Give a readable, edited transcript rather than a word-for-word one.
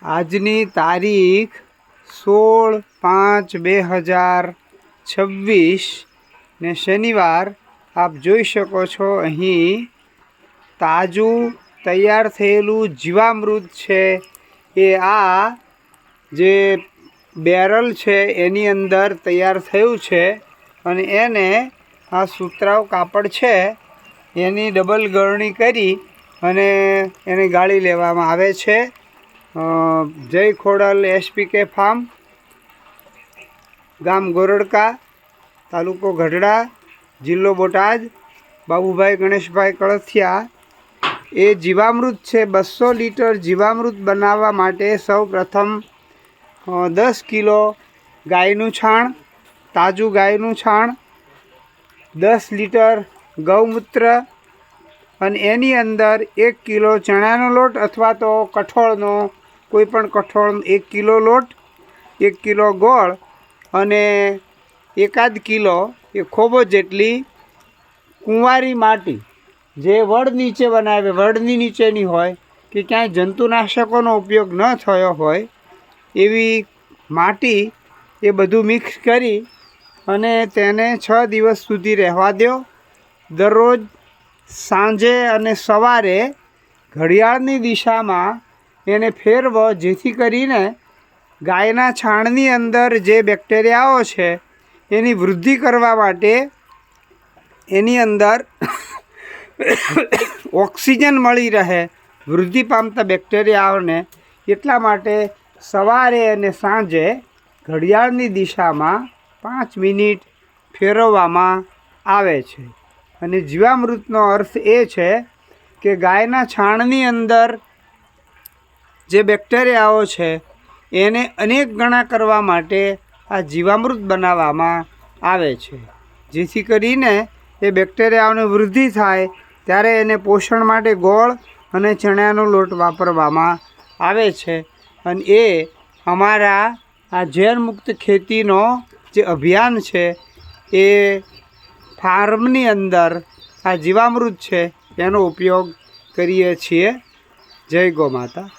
આજની તારીખ 16/5/2026 ને શનિવાર આપ જોઈ શકો છો। અહીં તાજું તૈયાર થયેલું જીવામૃત છે એ આ જે બેરલ છે એની અંદર તૈયાર થયું છે અને એને આ સુતરાઉ કાપડ છે એની ડબલ ગળણી કરી અને એને ગાળી લેવામાં આવે છે। જય ખોડલ એસપીકે ફાર્મ, ગામ ગોરડકા, તાલુકો ગઢડા, જિલ્લો બોટાદ, બાબુભાઈ ગણેશભાઈ કળથિયા। એ જીવામૃત છે। 200 લીટર જીવામૃત બનાવવા માટે સૌ પ્રથમ 10 કિલો ગાયનું છાણ, તાજું ગાયનું છાણ, 10 લીટર ગૌમૂત્ર અને એની અંદર 1 કિલો ચણાનો લોટ અથવા તો કઠોળનો કોઈપણ કઠોળ 1 કિલો લોટ, 1 કિલો ગોળ અને 1 કિલો એ ખોબો જેટલી કુંવારી માટી જે વડ નીચે બનાવે, વડની નીચેની હોય કે ક્યાંય જંતુનાશકોનો ઉપયોગ ન થયો હોય એવી માટી એ બધું મિક્સ કરી અને તેને 6 દિવસ સુધી રહેવા દો। દરરોજ સાંજે અને સવારે ઘડિયાળની દિશામાં એને ફેરવો, જેથી કરીને ગાયના છાણની અંદર જે બેક્ટેરિયાઓ છે એની વૃદ્ધિ કરવા માટે એની અંદર ઓક્સિજન મળી રહે વૃદ્ધિ પામતા બેક્ટેરિયાઓને। એટલા માટે સવારે અને સાંજે ઘડિયાળની દિશામાં 5 મિનિટ ફેરવવામાં આવે છે। અને જીવામૃતનો અર્થ એ છે કે ગાયના છાણની અંદર જે બેક્ટેરિયાઓ છે એને અનેક ગણા કરવા માટે આ જીવામૃત બનાવવામાં આવે છે, જેથી કરીને એ બેક્ટેરિયાઓની વૃદ્ધિ થાય ત્યારે એને પોષણ માટે ગોળ અને ચણાનો લોટ વાપરવામાં આવે છે। અને એ અમારા આ ઝેર મુક્ત ખેતીનો જે અભિયાન છે એ ફાર્મની અંદર આ જીવામૃત છે એનો ઉપયોગ કરીએ છીએ। જય ગૌ માતા।